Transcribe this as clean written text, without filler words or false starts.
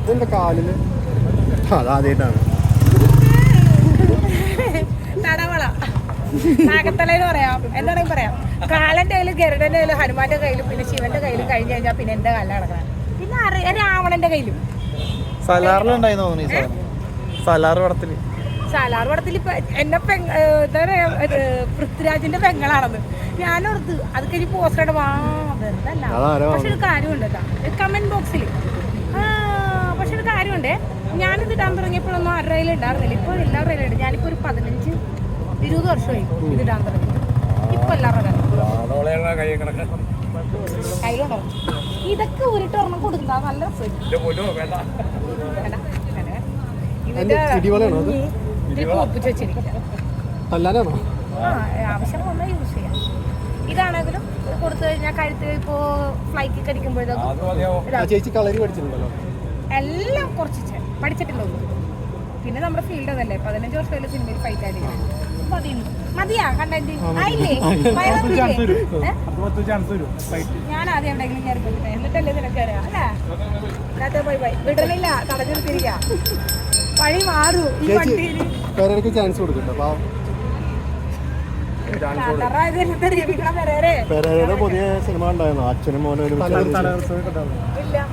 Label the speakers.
Speaker 1: ഇതെന്റെ കാലില് അതാദ്യമായിട്ടാണ്
Speaker 2: തടവള നാഗത്തലയെന്ന് പറയാം, എന്താണെങ്കിൽ പറയാം. കാലന്റെ കയ്യിലും ഗരുഡന്റെ കയ്യിലും ഹനുമാന്റെ കയ്യിലും പിന്നെ ശിവന്റെ കയ്യിലും കഴിഞ്ഞു കഴിഞ്ഞാൽ പിന്നെ എന്റെ കാലിലാണ് കിടക്കണം. പിന്നെ രാവണന്റെ കയ്യിലും.
Speaker 1: സലാറിലുണ്ടായി തോന്നുന്നു ഈ സാധനം. സലാർ പടത്തിൽ
Speaker 2: ഇപ്പൊ എന്നെ എന്താ പറയാ പൃഥ്വിരാജിന്റെ പെങ്ങളാണെന്ന് ഞാനോർത്ത്. അത് കഴിഞ്ഞ് പോസ്റ്റർ വെറുതല്ല. പക്ഷെ ഒരു കാര്യമുണ്ട് കേട്ടോ കമന്റ് ബോക്സിൽ. പക്ഷെ ഒരു കാര്യമുണ്ട്, ഞാനിത് ഇടാൻ തുടങ്ങിയപ്പോഴൊന്നും ആരുടെ കയ്യിൽ ഉണ്ടായിരുന്നില്ല. ഇപ്പോൾ എല്ലാവരുടെ കയ്യിലുണ്ട്. ഞാനിപ്പോൾ ഒരു 15-20 വർഷമായി ഇത് ഇടാൻ തുടങ്ങി. ഇപ്പൊ എല്ലാവരുടെ കയ്യിലുണ്ടോ ഇതൊക്കെ ഉരുട്ട് ഒരെണ്ണം കൊടുത്താ നല്ല ആവശ്യം വന്നാൽ യൂസ് ചെയ്യാം. ഇതാണെങ്കിലും കൊടുത്തു കഴിഞ്ഞാൽ കഴുത്ത് ഇപ്പോ ഫ്ലൈറ്റ് അടിക്കുമ്പോഴത്തേക്കും എല്ലാം കുറച്ച് പഠിച്ചിട്ടുണ്ടോ. പിന്നെ നമ്മുടെ ഫീൽഡ് അതല്ലേ, 15 വർഷമല്ലേ സിനിമയിൽ ഫൈറ്റ് ആയിരിക്കും. മതിയാ കണ്ടന്റ് ആയില്ലേ? ഞാൻ ആദ്യം എവിടെയെങ്കിലും കയറി പോയിട്ട് എന്നിട്ടല്ലേ നിനക്ക് അറിയാം അല്ലേ? അതിനകത്ത് പോയി വിടലില്ല, തടഞ്ഞു നിർത്തിയിരിക്കുക. വഴി മാറൂ ഈ വണ്ടിയിൽ.
Speaker 1: ചാൻസ് കൊടുക്കട്ടെ. പുതിയ സിനിമ ഉണ്ടായിരുന്നു അച്ഛനും മോനും.